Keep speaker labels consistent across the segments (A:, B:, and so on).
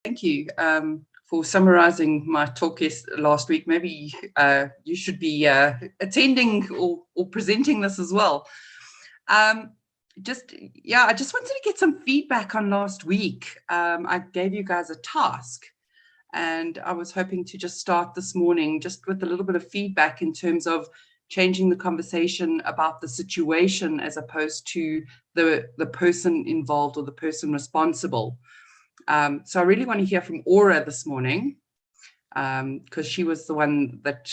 A: Thank you for summarizing my talk last week. Maybe you should be attending or presenting this as well. I just wanted to get some feedback on last week. I gave you guys a task, and I was hoping to just start this morning just with a little bit of feedback in terms of changing the conversation about the situation as opposed to the person involved or the person responsible. So I really want to hear from Aura this morning, because she was the one that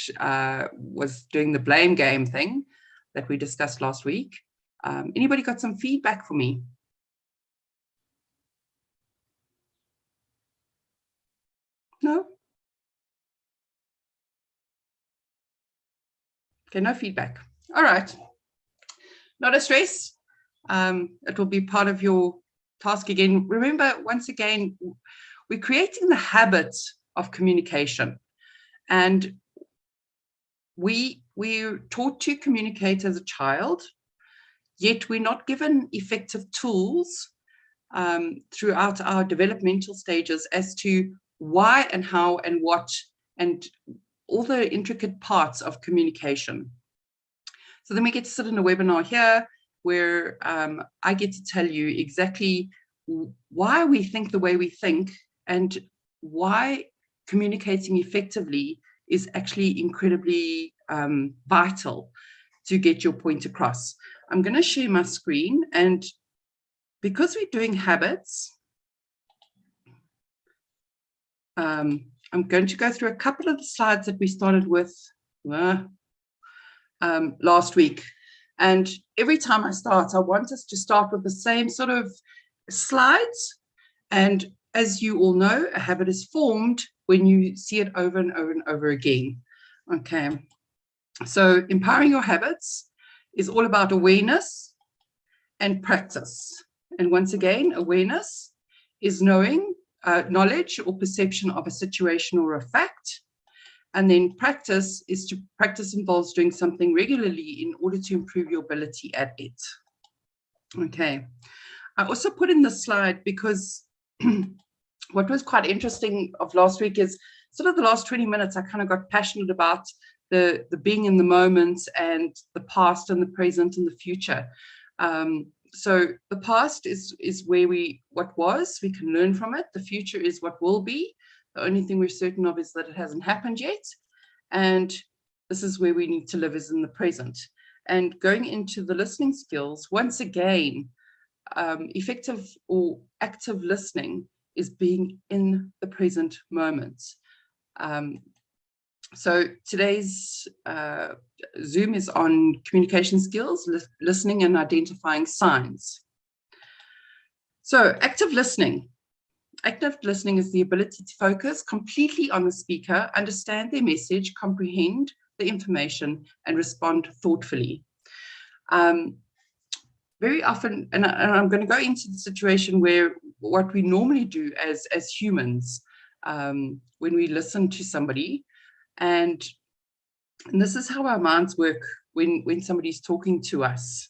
A: was doing the blame game thing that we discussed last week. Anybody got some feedback for me? No? Okay, no feedback. All right. Not a stress. It will be part of your task again. Remember, once again, we're creating the habit of communication. And we're taught to communicate as a child, yet we're not given effective tools throughout our developmental stages as to why and how and what and all the intricate parts of communication. So then we get to sit in a webinar here where I get to tell you exactly why we think the way we think and why communicating effectively is actually incredibly vital to get your point across. I'm going to share my screen, and because we're doing habits, I'm going to go through a couple of the slides that we started with last week. And every time I start, I want us to start with the same sort of slides. And as you all know, a habit is formed when you see it over and over and over again. Okay, so empowering your habits is all about awareness and practice. And once again, awareness is knowing, knowledge or perception of a situation or a fact. And then practice involves doing something regularly in order to improve your ability at it. Okay. I also put in this slide because what was quite interesting of last week is sort of the last 20 minutes, I kind of got passionate about the being in the moment and the past and the present and the future. So the past is where what was, we can learn from it. The future is what will be. The only thing we're certain of is that it hasn't happened yet. And this is where we need to live, is in the present. And going into the listening skills, once again, effective or active listening is being in the present moment. So today's Zoom is on communication skills, listening and identifying signs. So active listening. Active listening is the ability to focus completely on the speaker, understand their message, comprehend the information, and respond thoughtfully. Very often, and I'm going to go into the situation where what we normally do as humans when we listen to somebody, and this is how our minds work when somebody's talking to us,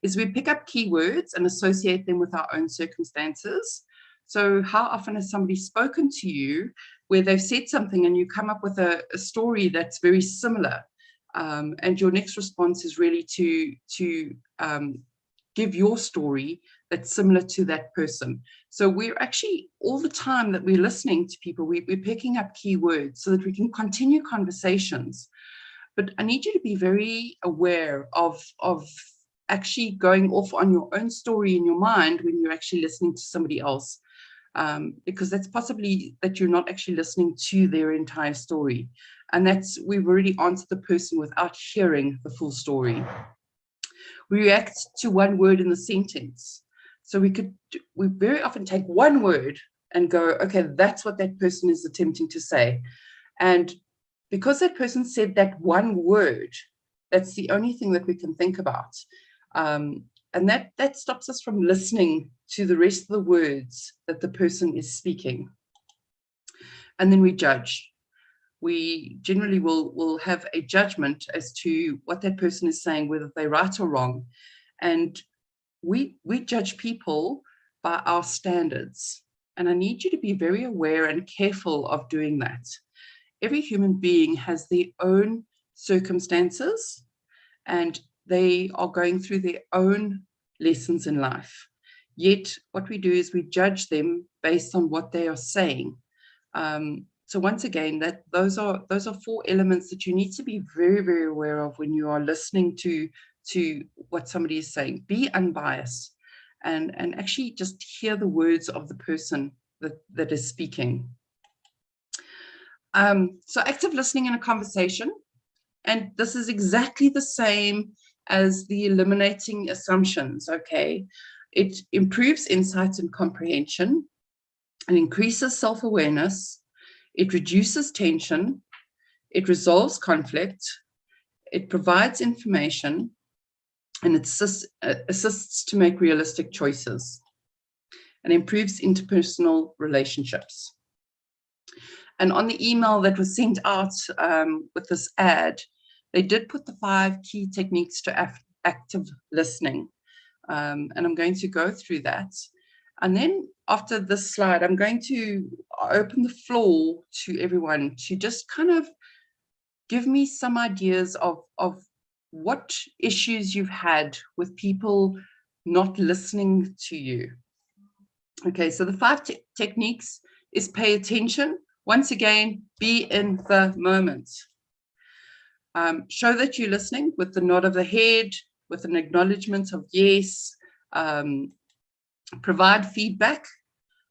A: is we pick up keywords and associate them with our own circumstances. So how often has somebody spoken to you where they've said something and you come up with a story that's very similar, and your next response is really to give your story that's similar to that person. So we're actually, all the time that we're listening to people, we're picking up keywords so that we can continue conversations. But I need you to be very aware of actually going off on your own story in your mind when you're actually listening to somebody else, because that's possibly that you're not actually listening to their entire story. And we've already answered the person without hearing the full story. We react to one word in the sentence. So we very often take one word and go, okay, that's what that person is attempting to say. And because that person said that one word, that's the only thing that we can think about. And that stops us from listening to the rest of the words that the person is speaking. And then we judge. We generally will have a judgment as to what that person is saying, whether they're right or wrong. And we judge people by our standards. And I need you to be very aware and careful of doing that. Every human being has their own circumstances, and they are going through their own lessons in life. Yet what we do is we judge them based on what they are saying. So once again, those are 4 elements that you need to be very, very aware of when you are listening to what somebody is saying. Be unbiased and actually just hear the words of the person that is speaking. So active listening in a conversation, and this is exactly the same as the eliminating assumptions, okay? It improves insight and comprehension, it increases self-awareness, it reduces tension, it resolves conflict, it provides information, and it assists to make realistic choices, and improves interpersonal relationships. And on the email that was sent out with this ad, they did put the 5 key techniques to active listening. And I'm going to go through that. And then after this slide, I'm going to open the floor to everyone to just kind of give me some ideas of what issues you've had with people not listening to you. Okay, so the 5 techniques is pay attention. Once again, be in the moment. Show that you're listening with the nod of the head, with an acknowledgement of yes. Provide feedback.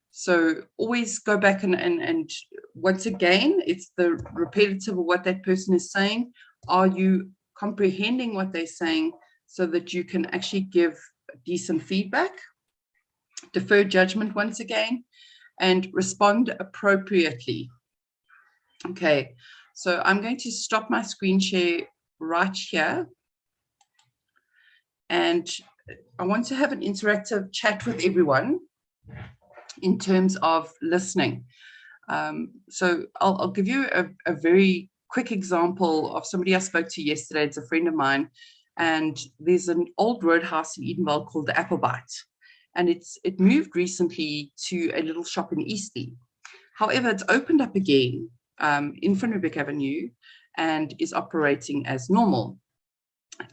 A: So always go back and once again, it's the repetitive of what that person is saying. Are you comprehending what they're saying so that you can actually give decent feedback? Defer judgment once again, and respond appropriately. Okay, so I'm going to stop my screen share right here. And I want to have an interactive chat with everyone in terms of listening. So I'll give you a very quick example of somebody I spoke to yesterday. It's a friend of mine, and there's an old roadhouse in Edenvale called the Apple Bite, and it moved recently to a little shop in Eastleigh. However, it's opened up again in Van Riebeeck Avenue and is operating as normal.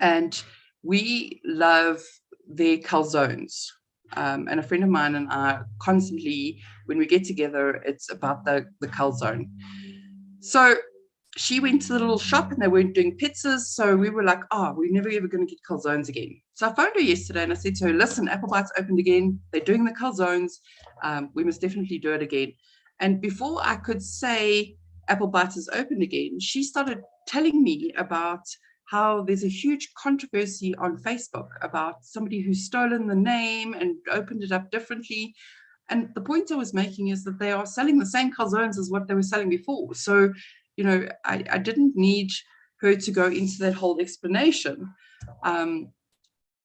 A: And we love their calzones. And a friend of mine and I constantly, when we get together, it's about the calzone. So she went to the little shop and they weren't doing pizzas. So we were like, we're never ever going to get calzones again. So I phoned her yesterday and I said to her, listen, Apple Bite's opened again. They're doing the calzones. We must definitely do it again. And before I could say Apple Bite is open again, she started telling me about how there's a huge controversy on Facebook about somebody who's stolen the name and opened it up differently. And the point I was making is that they are selling the same calzones as what they were selling before. So, you know, I didn't need her to go into that whole explanation.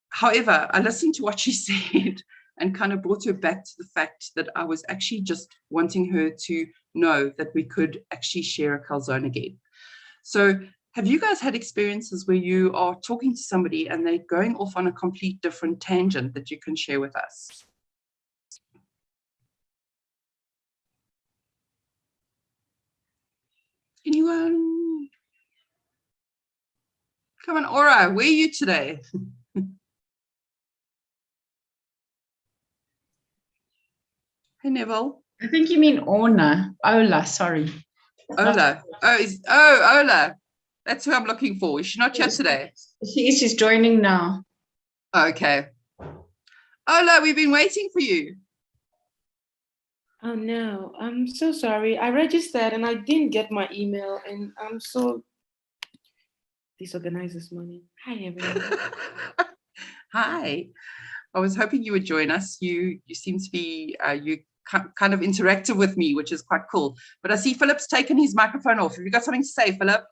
A: However, I listened to what she said and kind of brought her back to the fact that I was actually just wanting her to know that we could actually share a calzone again. So have you guys had experiences where you are talking to somebody and they're going off on a complete different tangent that you can share with us? Anyone? Come on, Aura, where are you today? Hey, Neville.
B: I think you mean Ola, sorry.
A: Ola. Ola. That's who I'm looking for. Is she not here today?
B: She's joining now.
A: Okay. Ola, we've been waiting for you.
C: Oh no, I'm so sorry. I registered and I didn't get my email, and I'm so disorganized this morning. Hi everyone.
A: Hi. I was hoping you would join us. You seem to be you kind of interactive with me, which is quite cool. But I see Philip's taken his microphone off. Have you got something to say, Philip?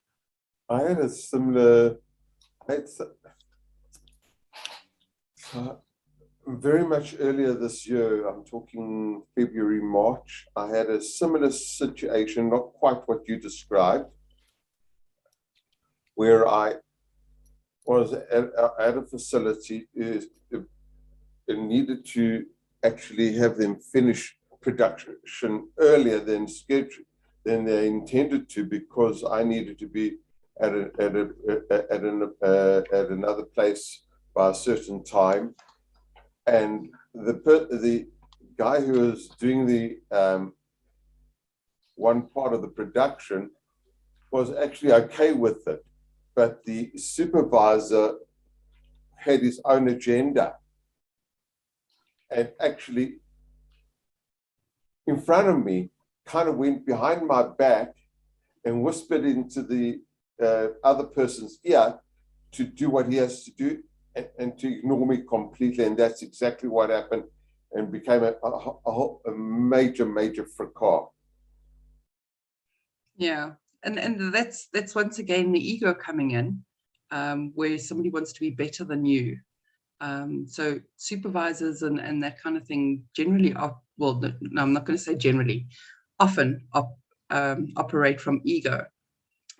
D: I had a similar. Very much earlier this year, I'm talking February, March, I had a similar situation, not quite what you described, where I was at a facility and needed to actually have them finish production earlier than scheduled, than they intended to, because I needed to be at another place by a certain time, and the guy who was doing the one part of the production was actually okay with it, but the supervisor had his own agenda, and actually in front of me kind of went behind my back and whispered into the other person's ear to do what he has to do, and to ignore me completely. And that's exactly what happened, and became a major fracas.
A: Yeah, and that's once again the ego coming in, where somebody wants to be better than you. So supervisors and that kind of thing generally are, well, no, I'm not going to say generally, often operate from ego,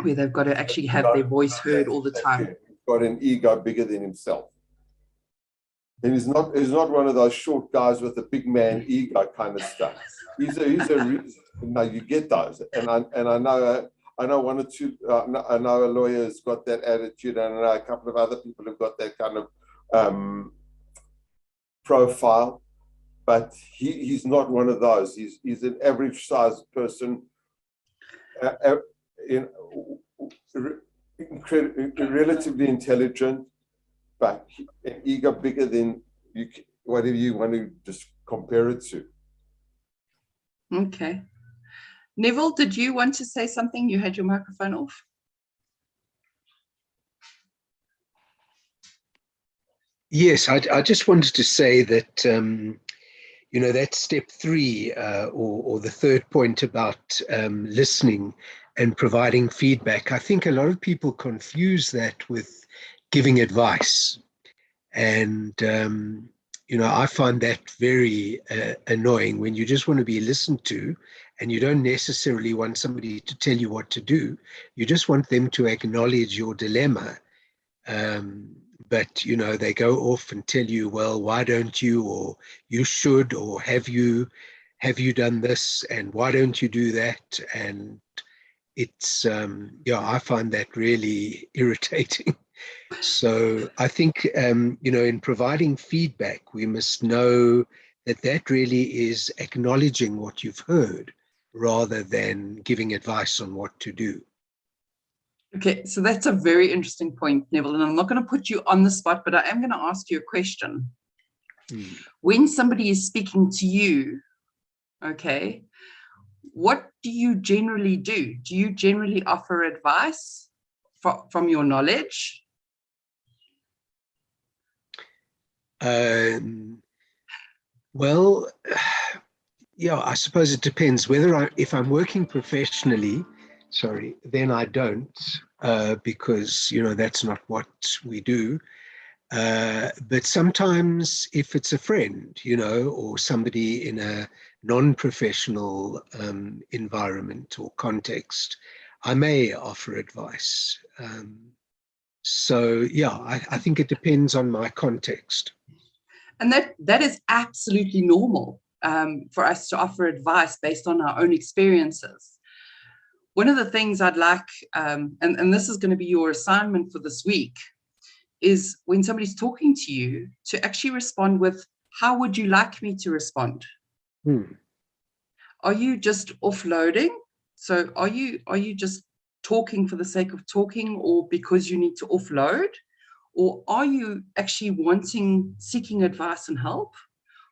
A: where they've got to actually have their voice heard all the time.
D: He's got an ego bigger than himself. And he's not one of those short guys with a big man ego kind of stuff. He's a no, you get those, and I know one or two. I know a lawyer has got that attitude, and I know a couple of other people have got that kind of profile. But he's not one of those. He's an average sized person, relatively intelligent, but an ego bigger than you, whatever you want to just compare it to.
A: Okay. Neville, did you want to say something? You had your microphone off.
E: Yes, I just wanted to say that, you know, that step 3 or the third point about listening and providing feedback, I think a lot of people confuse that with giving advice. And, you know, I find that very annoying when you just want to be listened to, and you don't necessarily want somebody to tell you what to do. You just want them to acknowledge your dilemma. But, you know, they go off and tell you, well, why don't you, or you should, or have you done this, and why don't you do that? And it's, yeah, I find that really irritating. So I think, you know, in providing feedback, we must know that that really is acknowledging what you've heard rather than giving advice on what to do.
A: Okay, so that's a very interesting point, Neville, and I'm not going to put you on the spot, but I am going to ask you a question. When somebody is speaking to you, okay, what do you generally do? Do you generally offer advice from your knowledge?
E: Well, yeah, I suppose it depends whether if I'm working professionally, then I don't, because, you know, that's not what we do. But sometimes if it's a friend, you know, or somebody in a non-professional environment or context, I may offer advice. So, yeah, I think it depends on my context.
A: And that is absolutely normal for us to offer advice based on our own experiences. One of the things I'd like, and this is going to be your assignment for this week, is when somebody's talking to you to actually respond with, how would you like me to respond? Are you just offloading? So are you just talking for the sake of talking, or because you need to offload? Or are you actually seeking advice and help?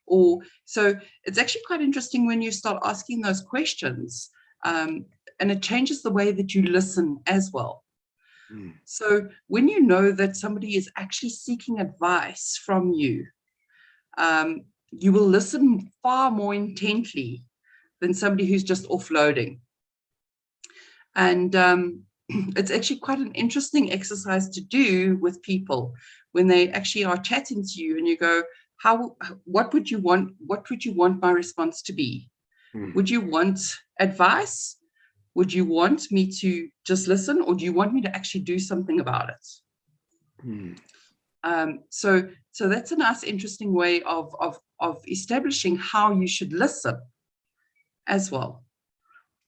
A: Or so it's actually quite interesting when you start asking those questions, and it changes the way that you listen as well. So when you know that somebody is actually seeking advice from you, you will listen far more intently than somebody who's just offloading. And it's actually quite an interesting exercise to do with people when they actually are chatting to you, and you go, what would you want? What would you want my response to be? Would you want advice? Would you want me to just listen, or do you want me to actually do something about it? So that's a nice, interesting way of establishing how you should listen. as well.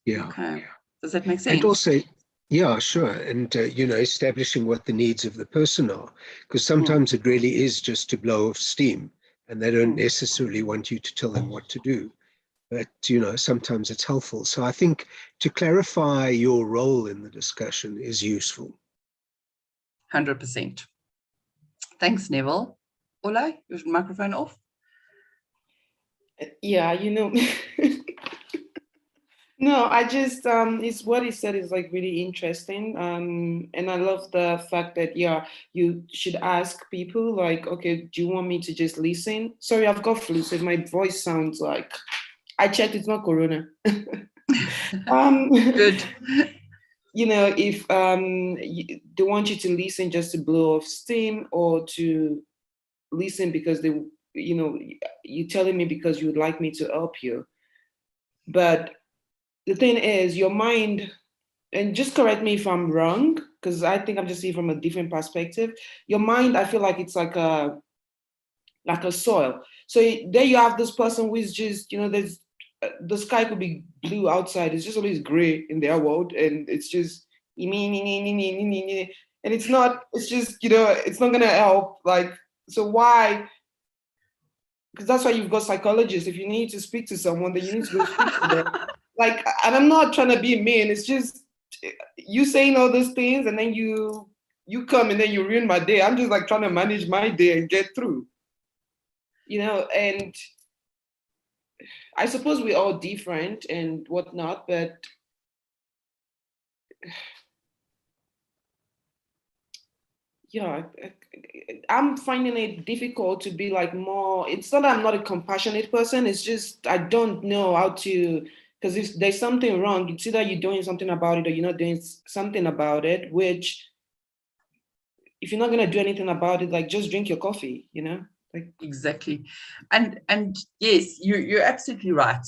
E: Yeah.
A: Okay. Does that make sense?
E: And also, yeah, sure. And, establishing what the needs of the person are, because sometimes it really is just to blow off steam and they don't necessarily want you to tell them what to do. But, sometimes it's helpful. So I think to clarify your role in the discussion is useful.
A: 100%. Thanks, Neville. Ola, your microphone off?
C: Yeah, no, I just it's what he said is like really interesting. And I love the fact that you should ask people like, okay, do you want me to just listen? Sorry, I've got flu, so my voice sounds like I checked, it's not corona.
A: Good.
C: If they want you to listen just to blow off steam, or to listen because you're telling me because you would like me to help you. But the thing is, your mind, and just correct me if I'm wrong, because I think I'm just seeing from a different perspective. Your mind, I feel like it's like a soil. So there you have this person who is just, there's the sky could be blue outside. It's just always gray in their world, and it's just and it's not. It's just it's not gonna help. Like, so why? Because that's why you've got psychologists. If you need to speak to someone, then you need to go speak to them. Like, and I'm not trying to be mean. It's just you saying all those things, and then you come and then you ruin my day. I'm just like trying to manage my day and get through. And I suppose we're all different and whatnot, but yeah, I'm finding it difficult to be like more. It's not that I'm not a compassionate person. It's just I don't know how to, because if there's something wrong, it's either you're doing something about it or you're not doing something about it, which if you're not going to do anything about it, like just drink your coffee, Like,
A: exactly. And yes, you're absolutely right.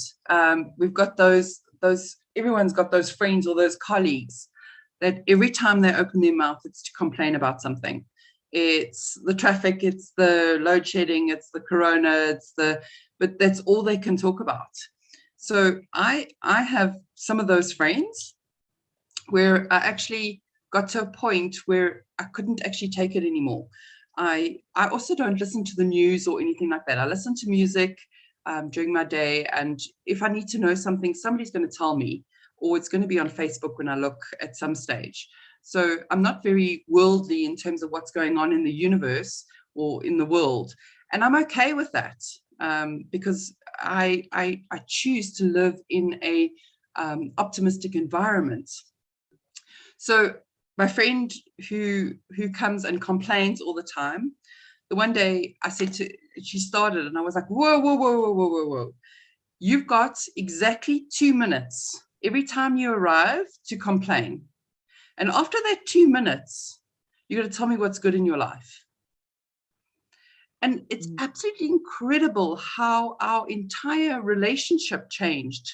A: We've got those everyone's got those friends or those colleagues that every time they open their mouth, it's to complain about something. It's the traffic, it's the load shedding, it's the corona, but that's all they can talk about. So I have some of those friends where I actually got to a point where I couldn't actually take it anymore. I also don't listen to the news or anything like that. I listen to music during my day, and if I need to know something, somebody's going to tell me, or it's going to be on Facebook when I look at some stage. So I'm not very worldly in terms of what's going on in the universe or in the world, and I'm okay with that because I choose to live in a optimistic environment. So my friend who comes and complains all the time, the one day I said she started and I was like, whoa. You've got exactly 2 minutes every time you arrive to complain. And after that 2 minutes, you're going to tell me what's good in your life. And it's absolutely incredible how our entire relationship changed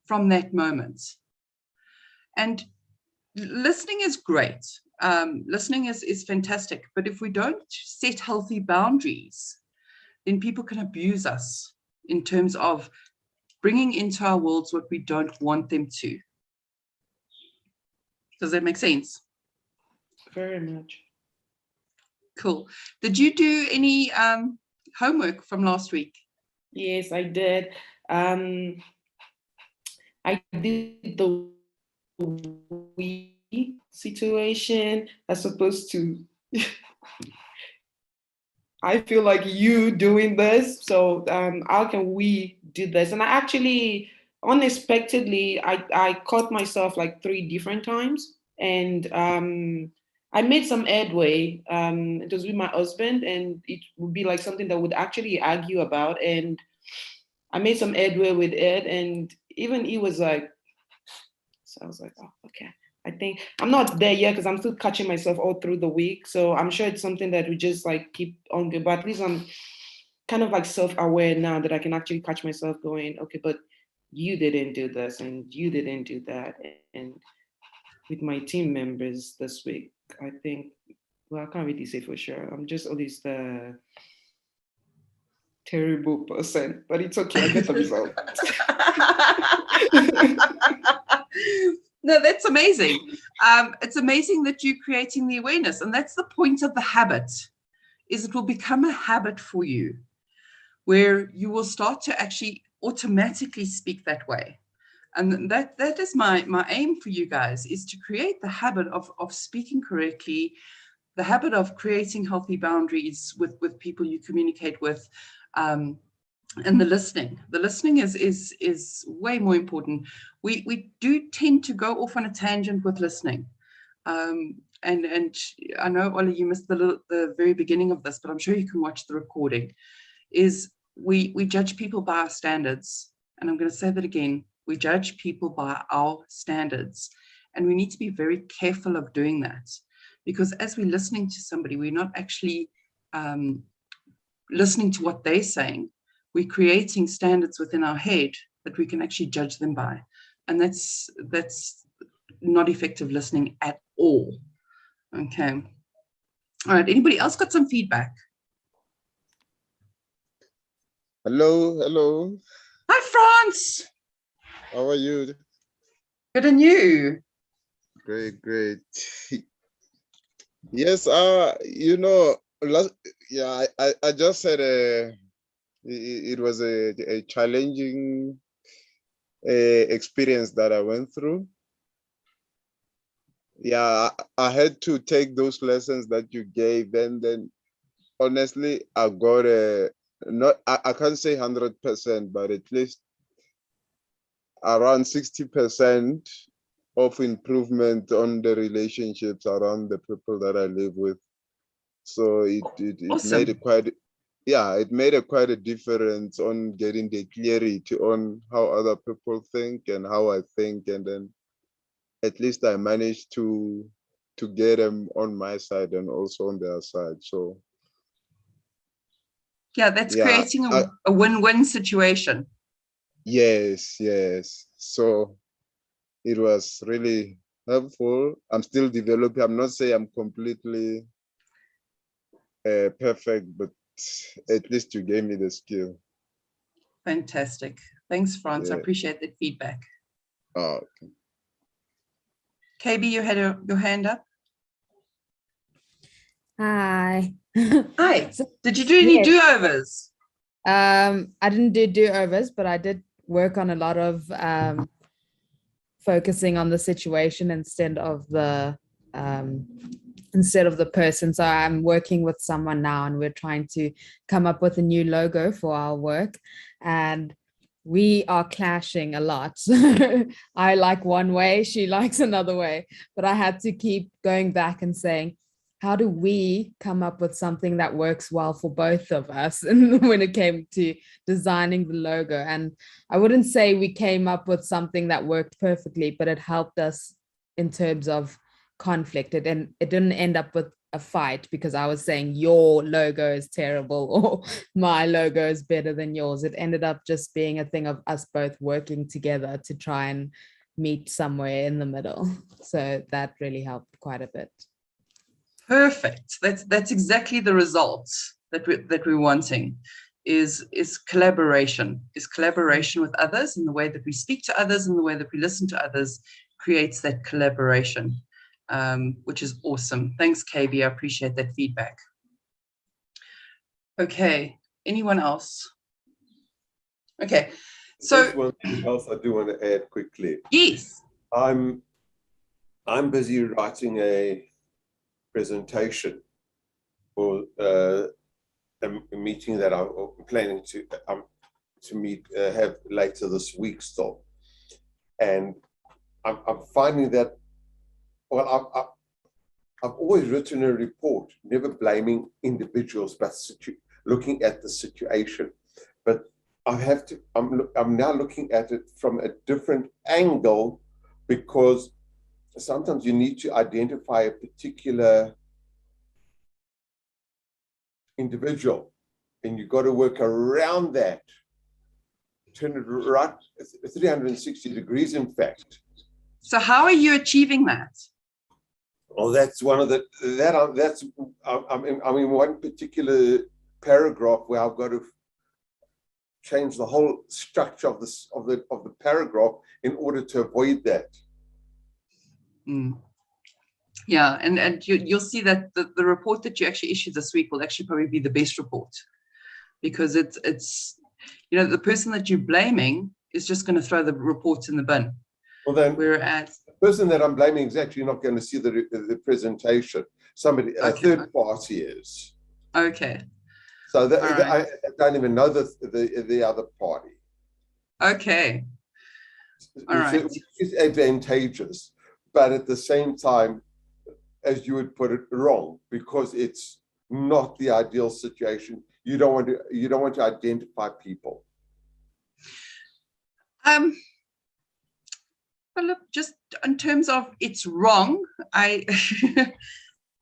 A: from that moment. And listening is great. Listening is fantastic. But if we don't set healthy boundaries, then people can abuse us in terms of bringing into our worlds what we don't want them to. Does that make sense?
C: very much.
A: Cool. Did you do any homework from last week?
C: Yes, I did. I did the we situation as opposed to I feel like you doing this. So how can we do this? And I actually, unexpectedly, I caught myself like 3 different times. And I made some headway. It was with my husband, and it would be like something that would actually argue about. And I made some headway with it. And even he was like, so I was like, oh, okay. I think I'm not there yet because I'm still catching myself all through the week. So I'm sure it's something that we just like keep on going. But at least I'm kind of like self-aware now that I can actually catch myself going, okay, but you didn't do this and you didn't do that. And with my team members this week, I think, well, I can't really say for sure. I'm just always the terrible person, but it's okay. I get the result.
A: No, that's amazing. It's amazing that you're creating the awareness, and that's the point of the habit, is it will become a habit for you, where you will start to actually automatically speak that way. And that is my aim for you guys, is to create the habit of speaking correctly, the habit of creating healthy boundaries with people you communicate with, and the listening. The listening is way more important. We do tend to go off on a tangent with listening. And I know, Ollie, you missed the very beginning of this, but I'm sure you can watch the recording. Is we judge people by our standards. And I'm going to say that again. We judge people by our standards. And we need to be very careful of doing that. Because as we're listening to somebody, we're not actually listening to what they're saying. We're creating standards within our head that we can actually judge them by. And that's not effective listening at all. Okay. All right. Anybody else got some feedback?
F: Hello.
A: Hi, France.
F: How are you?
A: Good, and you?
F: Great. Yes, you know, I just said it was a challenging experience that I went through. Yeah, I had to take those lessons that you gave, and then honestly, I got I can't say 100%, but at least around 60% of improvement on the relationships around the people that I live with. So it
A: Awesome.
F: made it quite, it made quite a difference on getting the clarity on how other people think and how I think, and then at least I managed to get them on my side and also on their side. So
A: yeah, that's creating a win-win situation.
F: Yes. So it was really helpful. I'm still developing. I'm not saying I'm completely perfect, but at least you gave me the skill.
A: Fantastic. Thanks, France.
F: Yeah.
A: I appreciate that feedback.
F: Oh, okay.
A: KB, you had your hand up.
G: Hi.
A: Hi. Did you do any do-overs?
G: I didn't do do-overs, but I did work on a lot of focusing on the situation instead of the person. So I'm working with someone now, and we're trying to come up with a new logo for our work, and we are clashing a lot. So I like one way, she likes another way, but I had to keep going back and saying, how do we come up with something that works well for both of us? And when it came to designing the logo, and I wouldn't say we came up with something that worked perfectly, but it helped us in terms of conflict. It didn't end up with a fight because I was saying your logo is terrible or my logo is better than yours. It ended up just being a thing of us both working together to try and meet somewhere in the middle. So that really helped quite a bit.
A: Perfect. That's exactly the results that we're wanting. Is collaboration. Is collaboration with others, and the way that we speak to others and the way that we listen to others creates that collaboration, which is awesome. Thanks, KB. I appreciate that feedback. Okay. Anyone else? Okay. So
D: there's one thing else I do want to add quickly.
A: Yes.
D: I'm busy writing a presentation for a meeting that I'm planning to have later this week still, and I'm finding that, well, I've always written a report, never blaming individuals, but looking at the situation. But I'm now looking at it from a different angle, because sometimes you need to identify a particular individual, and you've got to work around that, turn it right 360 degrees, in fact.
A: So how are you achieving that?
D: Well, that's one of the, I'm in one particular paragraph where I've got to change the whole structure of the paragraph in order to avoid that.
A: Yeah, and you'll see that the report that you actually issue this week will actually probably be the best report, because it's the person that you're blaming is just going to throw the reports in the bin.
D: Well, then,
A: whereas
D: the person that I'm blaming is actually not going to see the presentation. Somebody, a third party is.
A: Okay.
D: So that,
A: Right.
D: I don't even know the other party.
A: Okay. All right.
D: It's advantageous, but at the same time, as you would put it, wrong, because it's not the ideal situation. You don't want to identify people.
A: Well, look, just in terms of it's wrong,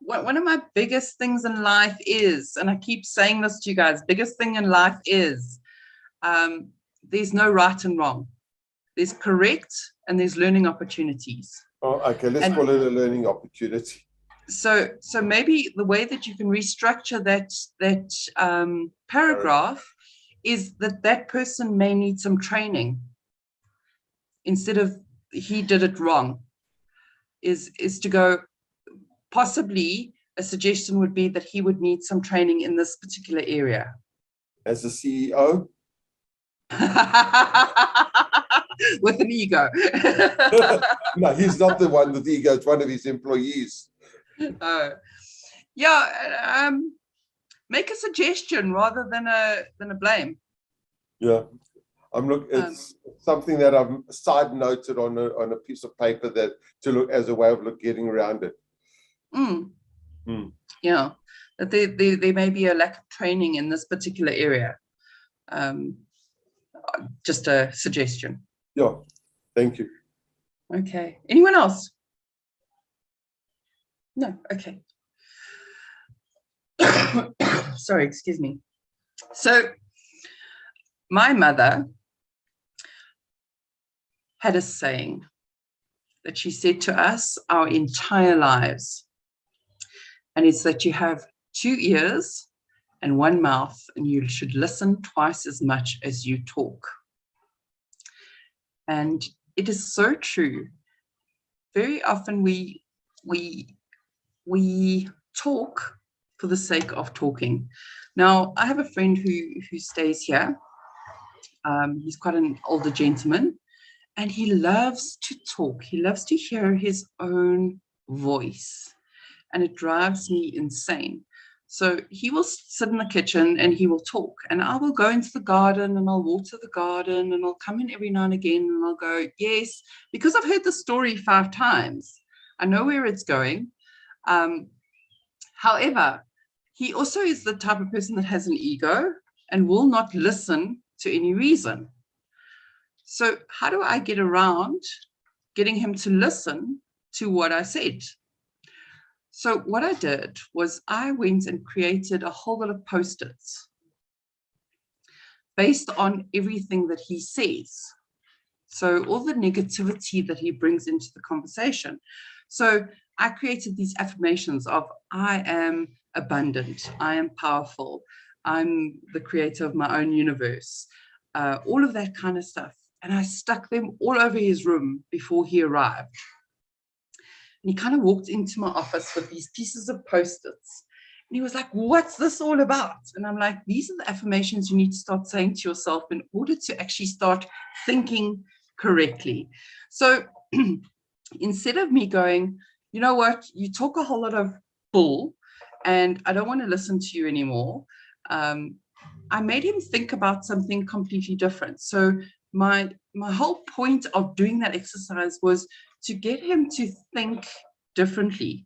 A: one of my biggest things in life is, and I keep saying this to you guys, biggest thing in life is there's no right and wrong. There's correct and there's learning opportunities.
D: Oh, okay, let's call it a learning opportunity.
A: So maybe the way that you can restructure that paragraph is that person may need some training instead of he did it wrong. Is to go, possibly a suggestion would be that he would need some training in this particular area.
D: As a CEO?
A: With an ego.
D: No, he's not the one with the ego, it's one of his employees.
A: Yeah, make a suggestion rather than a blame.
D: Yeah, it's something that I've side noted on a piece of paper that to look as a way of getting around it.
A: Yeah, that there may be a lack of training in this particular area. Just a suggestion.
D: Yeah, thank you.
A: Okay, anyone else? No, okay. Sorry, excuse me. So my mother had a saying that she said to us our entire lives, and it's that you have 2 ears and 1 mouth, and you should listen twice as much as you talk. And it is so true. Very often we talk for the sake of talking. Now, I have a friend who stays here. He's quite an older gentleman, and he loves to talk. He loves to hear his own voice, and it drives me insane. So he will sit in the kitchen and he will talk, and I will go into the garden and I'll water the garden, and I'll come in every now and again and I'll go, yes, because I've heard the story 5 times. I know where it's going. However, he also is the type of person that has an ego and will not listen to any reason. So how do I get around getting him to listen to what I said? So what I did was I went and created a whole lot of Post-its based on everything that he says. So all the negativity that he brings into the conversation. So I created these affirmations of I am abundant, I am powerful, I'm the creator of my own universe, all of that kind of stuff. And I stuck them all over his room before he arrived. And he kind of walked into my office with these pieces of Post-its. And he was like, what's this all about? And I'm like, these are the affirmations you need to start saying to yourself in order to actually start thinking correctly. So instead of me going, you know what, you talk a whole lot of bull and I don't want to listen to you anymore, I made him think about something completely different. So my whole point of doing that exercise was to get him to think differently.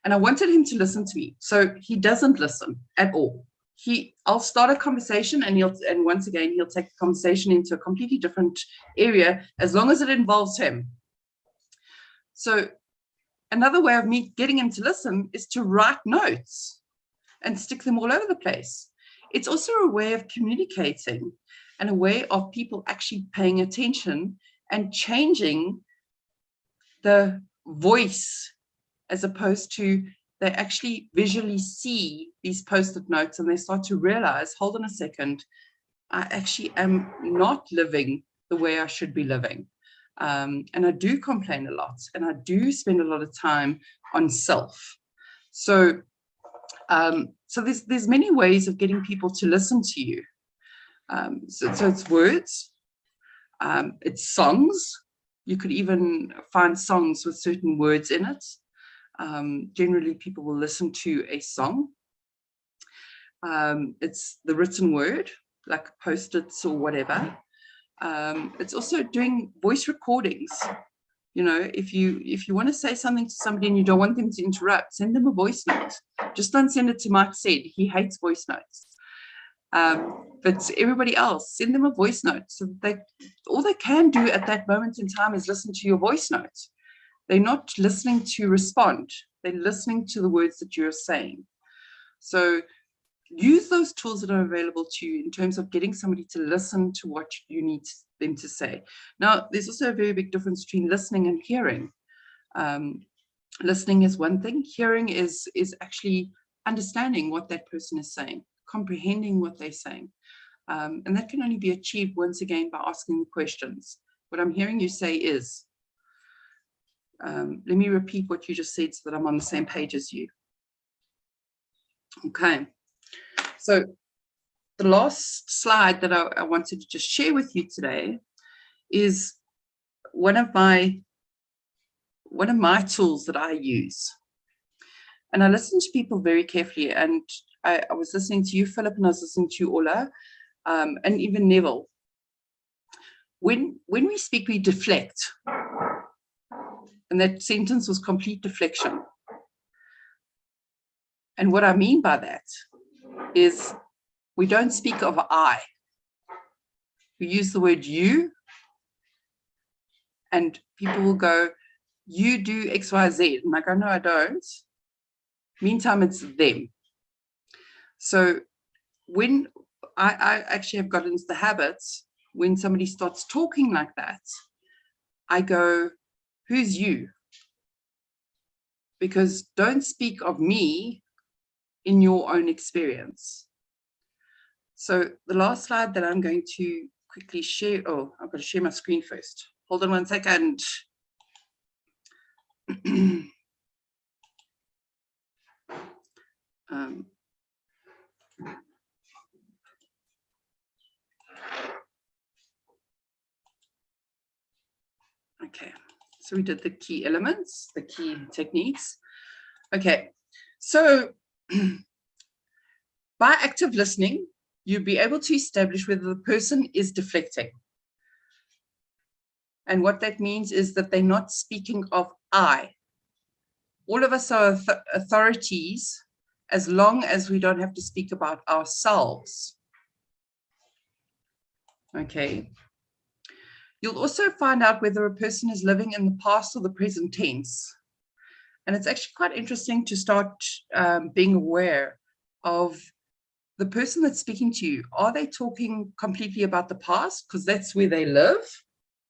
A: And I wanted him to listen to me. So he doesn't listen at all. I'll start a conversation and once again, he'll take the conversation into a completely different area as long as it involves him. So another way of me getting him to listen is to write notes and stick them all over the place. It's also a way of communicating and a way of people actually paying attention and changing the voice, as opposed to they actually visually see these Post-it notes and they start to realize, hold on a second, I actually am not living the way I should be living. And I do complain a lot, and I do spend a lot of time on self. So, so there's many ways of getting people to listen to you. So it's words, it's songs. You could even find songs with certain words in it. Generally, people will listen to a song. It's the written word, like post-its or whatever. It's also doing voice recordings. You know, if you want to say something to somebody and you don't want them to interrupt, send them a voice note. Just don't send it to Mike Said. He hates voice notes. But everybody else, send them a voice note. So all they can do at that moment in time is listen to your voice note. They're not listening to respond. They're listening to the words that you're saying. So use those tools that are available to you in terms of getting somebody to listen to what you need them to say. Now, there's also a very big difference between listening and hearing. Listening is one thing. Hearing is actually understanding what that person is saying, comprehending what they're saying. And that can only be achieved, once again, by asking the questions. What I'm hearing you say is, let me repeat what you just said so that I'm on the same page as you. Okay. So the last slide that I wanted to just share with you today is one of my tools that I use. And I listen to people very carefully. And I was listening to you, Philip, and I was listening to you, Ola, and even Neville. When we speak, we deflect. And that sentence was complete deflection. And what I mean by that is we don't speak of I. We use the word you, and people will go, you do X, Y, Z. And I go, no, I don't. Meantime, it's them. So when I actually have gotten into the habits, when somebody starts talking like that, I go, who's you? Because don't speak of me in your own experience. So the last slide that I'm going to quickly share, oh, I've got to share my screen first. Hold on one second. Okay, so we did the key elements, the key techniques. Okay, so by active listening, you'll be able to establish whether the person is deflecting. And what that means is that they're not speaking of I. All of us are authorities as long as we don't have to speak about ourselves. Okay. You'll also find out whether a person is living in the past or the present tense. And it's actually quite interesting to start being aware of the person that's speaking to you. Are they talking completely about the past because that's where they live?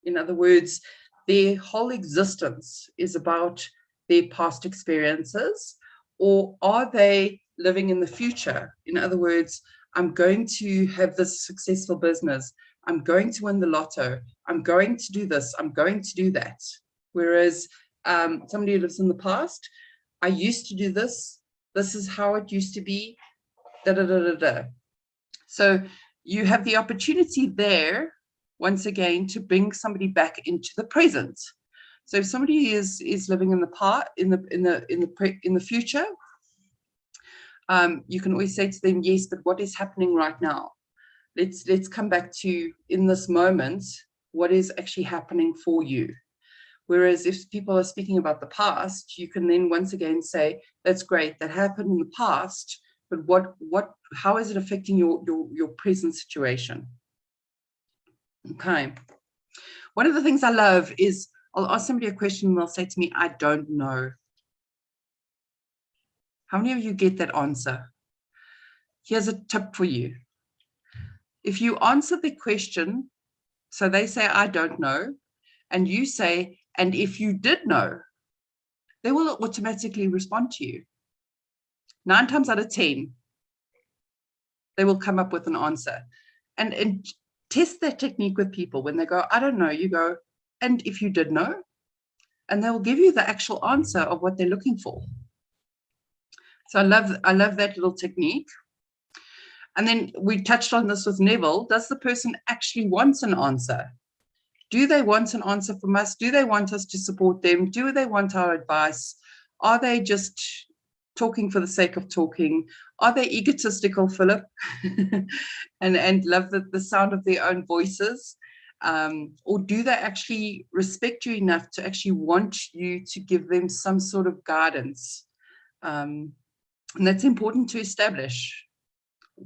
A: In other words, their whole existence is about their past experiences, or are they living in the future? In other words, I'm going to have this successful business. I'm going to win the lotto. I'm going to do this. I'm going to do that. Whereas somebody who lives in the past, I used to do this. This is how it used to be. Da, da, da, da, da. So you have the opportunity there, once again, to bring somebody back into the present. So if somebody is living in the past, in the future, you can always say to them, yes, but what is happening right now? Let's come back to, in this moment, what is actually happening for you. Whereas if people are speaking about the past, you can then once again say, that's great, that happened in the past, but how is it affecting your present situation? Okay. One of the things I love is I'll ask somebody a question and they'll say to me, I don't know. How many of you get that answer? Here's a tip for you. If you answer the question, so they say, I don't know, and you say, and if you did know, they will automatically respond to you. 9 times out of 10, they will come up with an answer. and test that technique with people. When they go, I don't know, you go, and if you did know, and they'll give you the actual answer of what they're looking for. So I love that little technique. And then we touched on this with Neville. Does the person actually want an answer? Do they want an answer from us? Do they want us to support them? Do they want our advice? Are they just talking for the sake of talking? Are they egotistical, Philip? and love the sound of their own voices? Or do they actually respect you enough to actually want you to give them some sort of guidance? And that's important to establish.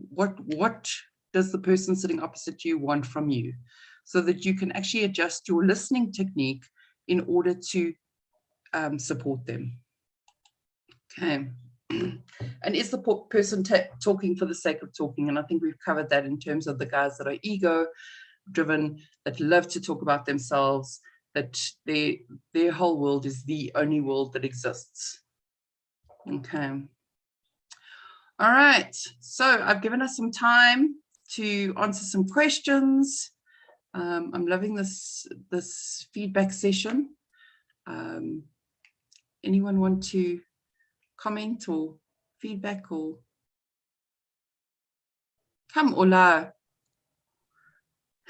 A: What does the person sitting opposite you want from you, so that you can actually adjust your listening technique in order to support them. Okay. And is the person talking for the sake of talking? And I think we've covered that in terms of the guys that are ego driven, that love to talk about themselves, that their whole world is the only world that exists. Okay. All right, so I've given us some time to answer some questions. I'm loving this feedback session. Anyone want to comment or feedback or come, Ola?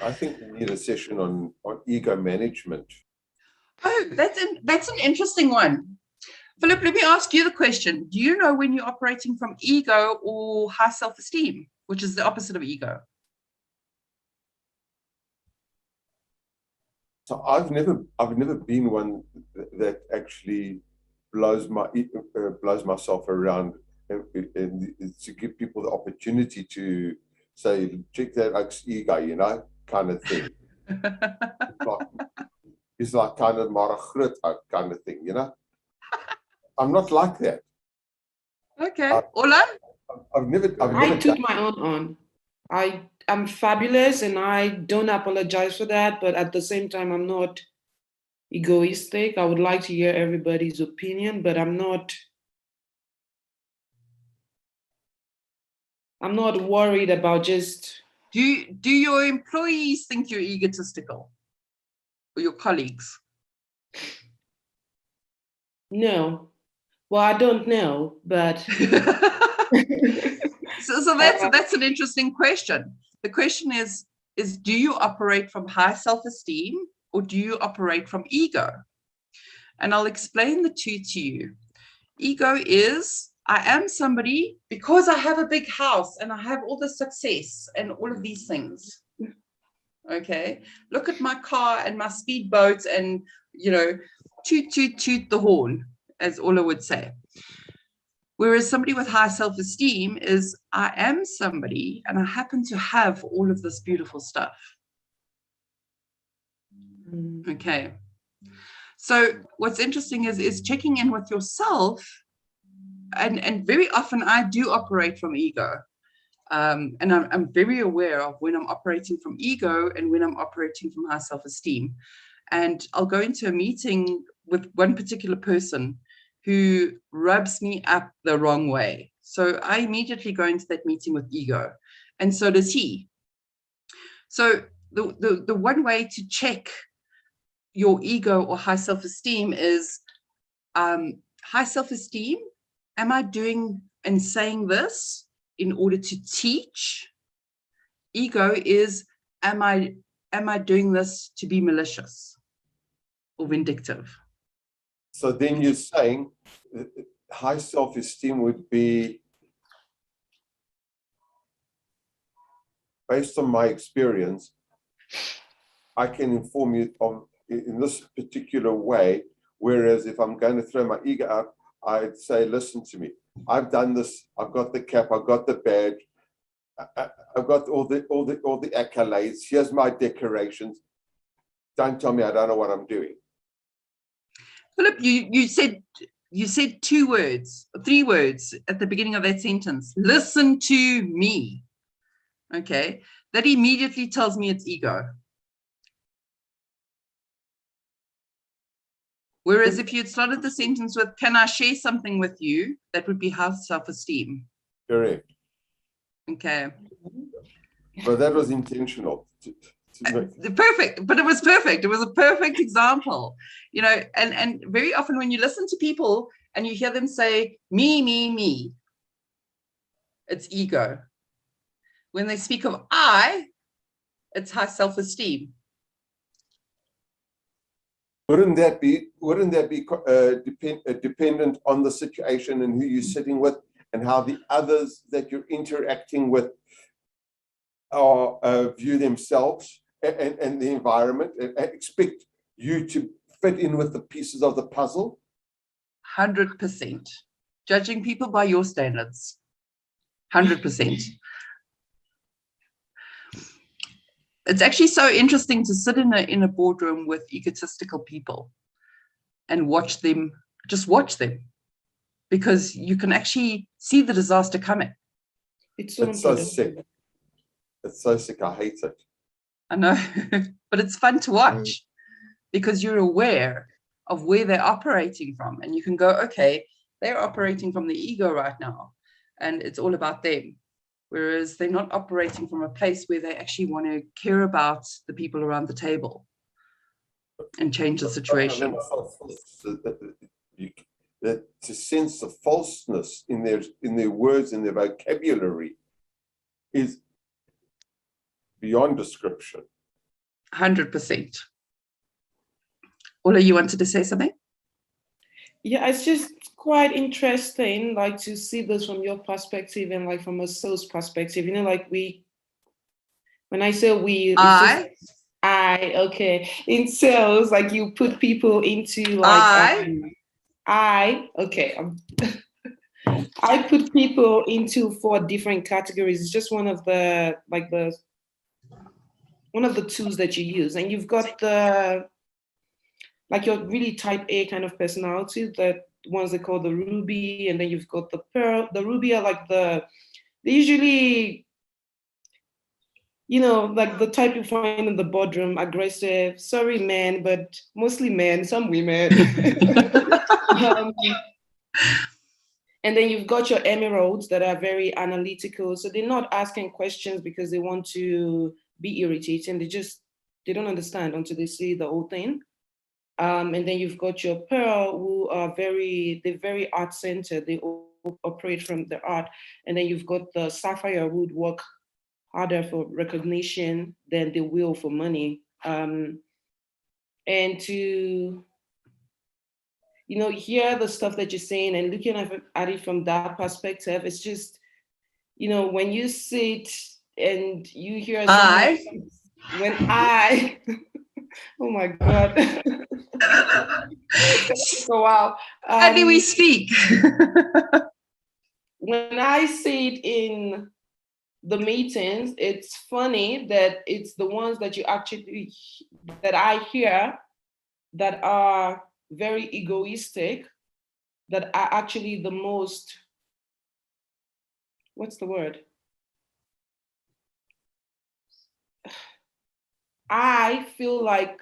D: I think we need a session on ego management.
A: Oh, that's an interesting one. Philip, let me ask you the question. Do you know when you're operating from ego or high self-esteem, which is the opposite of ego?
D: So I've never been one that actually blows myself around and to give people the opportunity to say, check that ego, you know, kind of thing. It's like kind of maar 'n groot kind of thing, you know. I'm not like that.
A: Okay, Ola?
C: I've never took my own on. I'm fabulous and I don't apologize for that, but at the same time, I'm not egoistic. I would like to hear everybody's opinion, but I'm not worried about just...
A: Do your employees think you're egotistical? Or your colleagues?
C: No. Well, I don't know, but...
A: so that's an interesting question. The question is do you operate from high self-esteem or do you operate from ego? And I'll explain the two to you. Ego is, I am somebody because I have a big house and I have all the success and all of these things. Okay, look at my car and my speedboat and, you know, toot, toot, toot the horn, as Ola would say. Whereas somebody with high self-esteem is, I am somebody and I happen to have all of this beautiful stuff. Okay. So what's interesting is checking in with yourself, and very often I do operate from ego. And I'm very aware of when I'm operating from ego and when I'm operating from high self-esteem. And I'll go into a meeting with one particular person who rubs me up the wrong way. So I immediately go into that meeting with ego, and so does he. So the one way to check your ego or high self-esteem is high self-esteem. Am I doing and saying this in order to teach? Ego is, am I doing this to be malicious or vindictive?
D: So then you're saying high self-esteem would be, based on my experience, I can inform you of in this particular way, whereas if I'm going to throw my ego up, I'd say, listen to me. I've done this. I've got the cap. I've got the badge. I've got all the accolades. Here's my decorations. Don't tell me I don't know what I'm doing.
A: Philip, you said 3 words at the beginning of that sentence. Listen to me. Okay, that immediately tells me it's ego. Whereas if you had started the sentence with, can I share something with you? That would be high self-esteem.
D: Correct.
A: Okay.
D: But that was intentional.
A: Perfect, but it was perfect. It was a perfect example, you know, and very often when you listen to people and you hear them say, me, it's ego. When they speak of I, it's high self-esteem.
D: Wouldn't that be dependent on the situation and who you're sitting with and how the others that you're interacting with are view themselves and the environment and expect you to fit in with the pieces of the puzzle?
A: 100%. Judging people by your standards. 100%. It's actually so interesting to sit in a boardroom with egotistical people and watch them, just watch them, because you can actually see the disaster coming.
C: It's so
D: sick. It's so sick. I hate it.
A: I know, but it's fun to watch because you're aware of where they're operating from, and you can go, okay, they're operating from the ego right now, and it's all about them. Whereas they're not operating from a place where they actually want to care about the people around the table and change the situation.
D: That to sense the falseness in their words, in their vocabulary, is beyond description.
A: 100%. Ola, you wanted to say something?
C: Yeah, it's just quite interesting, like, to see this from your perspective and like from a sales perspective. You know, like when I say we, it's I, okay. In sales, like you put people into like okay. I put people into 4 different categories. It's just one of the tools that you use, and you've got the like your really type A kind of personality, that ones they call the Ruby, and then you've got the Pearl. The Ruby are like they usually, you know, like the type you find in the boardroom, aggressive, sorry men, but mostly men, some women. And then you've got your emeralds that are very analytical. So they're not asking questions because they want to be irritating. They don't understand until they see the whole thing. And then you've got your pearl, who are they're very art-centered. They operate from the art. And then you've got the sapphire, who would work harder for recognition than they will for money. And to, you know, hear the stuff that you're saying and looking at it from that perspective, it's just, you know, when you sit and you hear someone, when I, oh my God. It's a while.
A: How do we speak?
C: When I see it in the meetings, it's funny that it's the ones that that I hear that are very egoistic, that are actually the most, what's the word? I feel like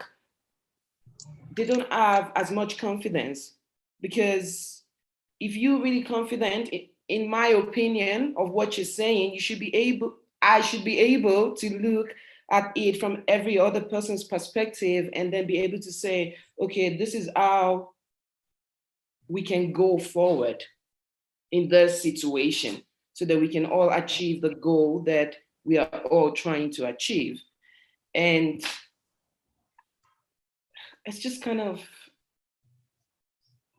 C: they don't have as much confidence, because if you're really confident, in my opinion, of what you're saying, I should be able to look at it from every other person's perspective and then be able to say, okay, this is how we can go forward in this situation so that we can all achieve the goal that we are all trying to achieve. And it's just kind of,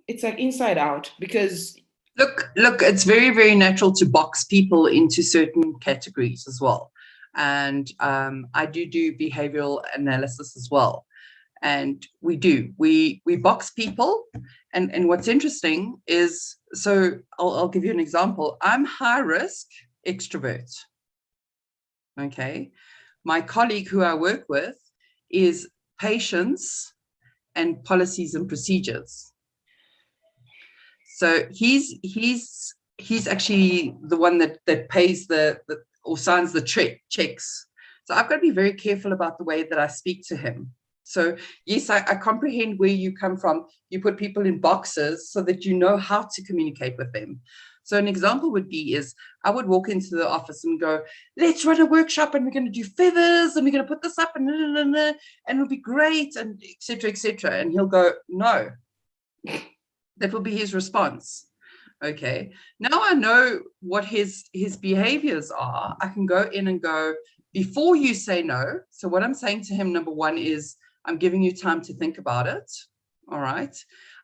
C: it's like inside out, because
A: Look, it's very, very natural to box people into certain categories as well. And I do behavioral analysis as well. And we box people. And what's interesting is, so I'll give you an example. I'm high risk extrovert. Okay. My colleague who I work with is patience and policies and procedures. So he's actually the one that pays or signs the checks. So I've got to be very careful about the way that I speak to him. So yes, I comprehend where you come from. You put people in boxes so that you know how to communicate with them. So an example would be is I would walk into the office and go, let's run a workshop and we're going to do feathers and we're going to put this up and it'll be great and etc. etc. And he'll go, no. That will be his response. Okay. Now I know what his behaviors are. I can go in and go, before you say no. So what I'm saying to him, number one, is I'm giving you time to think about it. All right.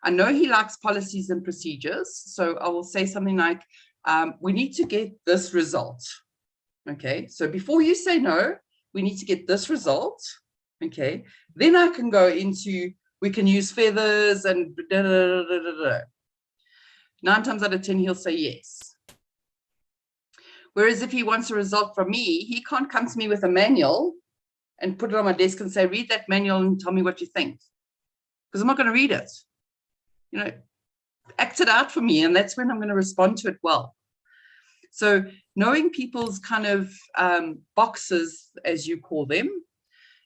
A: I know he likes policies and procedures. So I will say something like, we need to get this result. Okay. So before you say no, we need to get this result. Okay. Then I can go into, we can use feathers and da, da, da, da, da, da. 9 times out of 10, he'll say yes. Whereas if he wants a result from me, he can't come to me with a manual and put it on my desk and say, read that manual and tell me what you think. Because I'm not going to read it. You know, act it out for me. And that's when I'm going to respond to it well. So knowing people's kind of boxes, as you call them,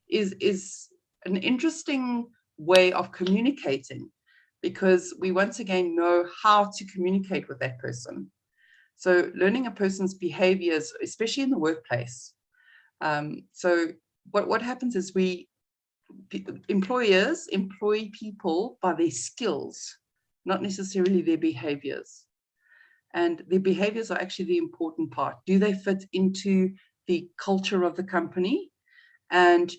A: is an interesting way of communicating, because we once again know how to communicate with that person. So learning a person's behaviors, especially in the workplace. So what happens is employers employ people by their skills, not necessarily their behaviors. And their behaviors are actually the important part. Do they fit into the culture of the company? And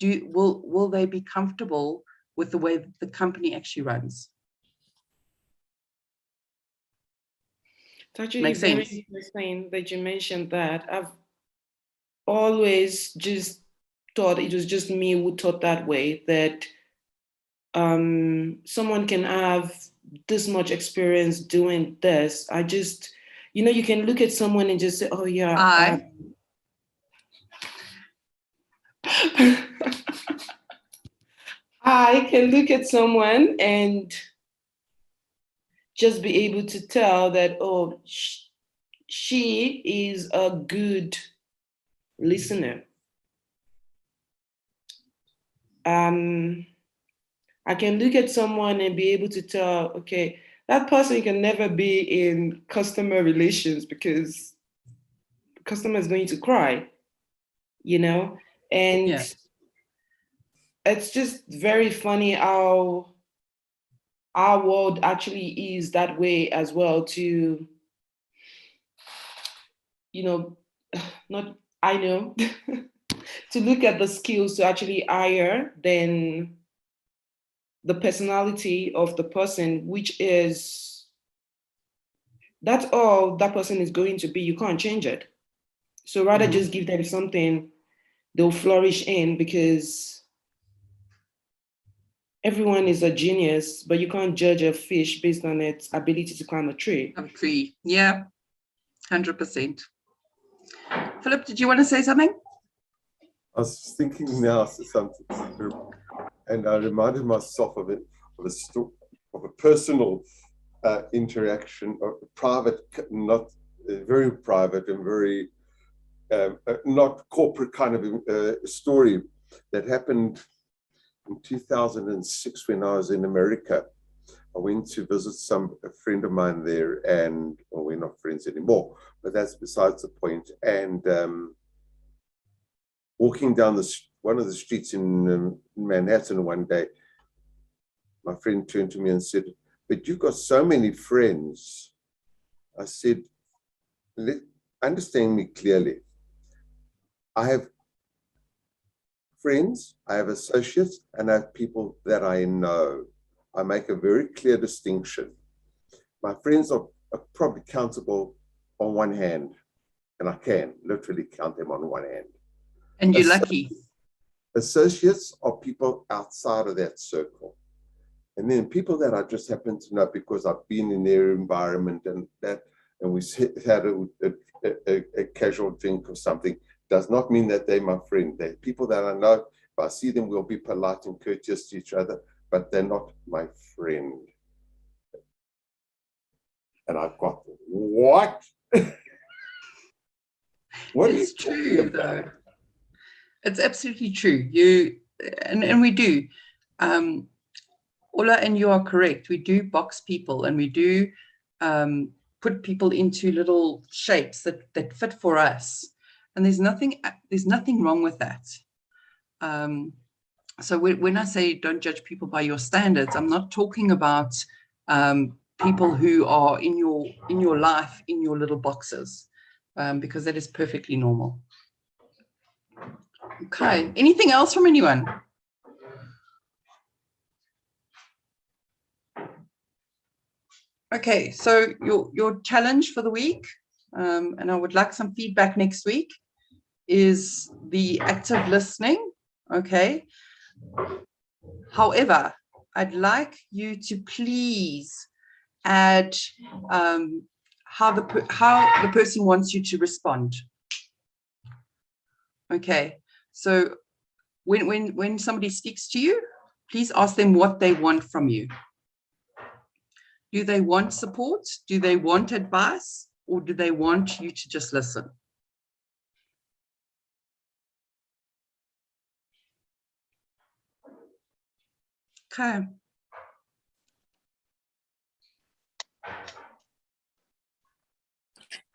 A: will they be comfortable with the way the company actually runs?
C: It's actually
A: Makes
C: very
A: sense.
C: interesting that you mentioned that. I've always just thought it was just me who thought that way, that someone can have this much experience doing this. I just, you can look at someone and just say, oh yeah. I can look at someone and just be able to tell that, oh, she is a good listener. I can look at someone and be able to tell, okay, that person can never be in customer relations because the customer is going to cry, and
A: Yeah.
C: It's just very funny how our world actually is that way as well, to, not, I know, to look at the skills to actually hire than the personality of the person, which is, that's all that person is going to be. You can't change it. So rather just give them something they'll flourish in, because everyone is a genius, but you can't judge a fish based on its ability to climb a tree.
A: A tree, yeah, 100%. Philip, did you want to say something?
D: I was thinking now something, and I reminded myself of a story, of a personal interaction, of private, not very private and very not corporate kind of story that happened in 2006 when I was in America. I went to visit a friend of mine there, and well, we're not friends anymore, but that's besides the point. And walking down one of the streets in Manhattan one day, my friend turned to me and said, "But you've got so many friends." I said, "Understand me clearly. I have friends, I have associates, and I have people that I know. I make a very clear distinction. My friends are probably countable on one hand, and I can literally count them on one hand.
A: And you're lucky.
D: Associates are people outside of that circle. And then people that I just happen to know because I've been in their environment and we had a casual drink or something, does not mean that they're my friend. They're people that I know. If I see them, we'll be polite and courteous to each other, but they're not my friend." And I've got, what? What
A: It's true, though. It's absolutely true. And we do. Ola, and you are correct. We do box people, and we do put people into little shapes that fit for us. And there's nothing wrong with that. So when I say don't judge people by your standards, I'm not talking about people who are in your life, in your little boxes, because that is perfectly normal. Okay, anything else from anyone? Okay, so your challenge for the week, and I would like some feedback next week, is the active listening. Okay. However, I'd like you to please add how the person wants you to respond. Okay, so when somebody speaks to you, please ask them what they want from you. Do they want support? Do they want advice? Or do they want you to just listen? Okay.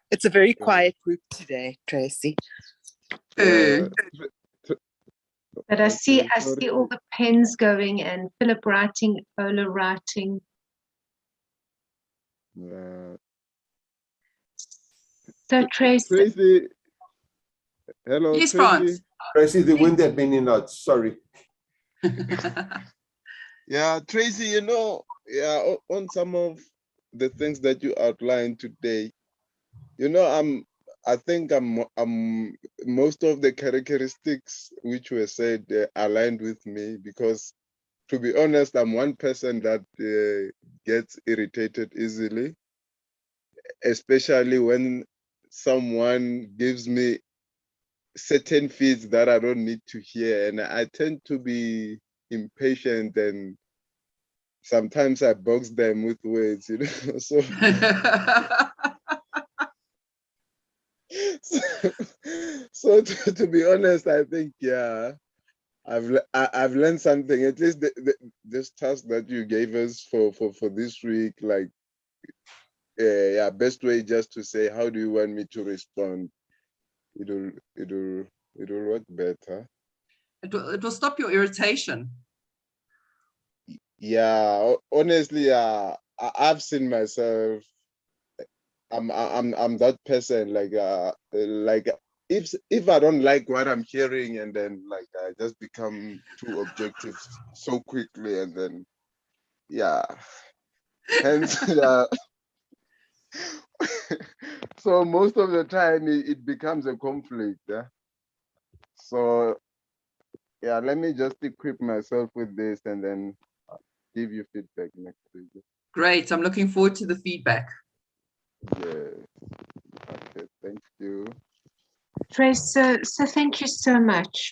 H: It's a very quiet group today, Tracey.
F: Yeah.
B: But I see
F: Sorry.
B: all the pens going and Philip writing, Ola writing.
F: Yeah.
B: So Tracy,
F: Tracey, hello,
A: Yes,
F: Tracey.
A: Franz.
D: Tracy, there weren't that many notes. Sorry.
F: Yeah, Tracey, you know, yeah, on some of the things that you outlined today, you know, I think I'm most of the characteristics which were said aligned with me, because to be honest, I'm one person that gets irritated easily, especially when someone gives me certain feeds that I don't need to hear, and I tend to be impatient, and sometimes I box them with words, you know. So to be honest, I think, yeah, I've learned something. At least this task that you gave us for this week, like, yeah, best way just to say, how do you want me to respond? It'll work better.
A: It will stop your irritation.
F: Yeah, honestly, I've seen myself. I'm that person. Like if I don't like what I'm hearing, and then like I just become too objective so quickly, and then yeah, hence yeah. So most of the time it becomes a conflict. Yeah? So yeah, let me just equip myself with this, and then I'll give you feedback next week.
A: Great. I'm looking forward to the feedback.
F: Yeah. Okay. Thank you.
B: Trace, so thank you so much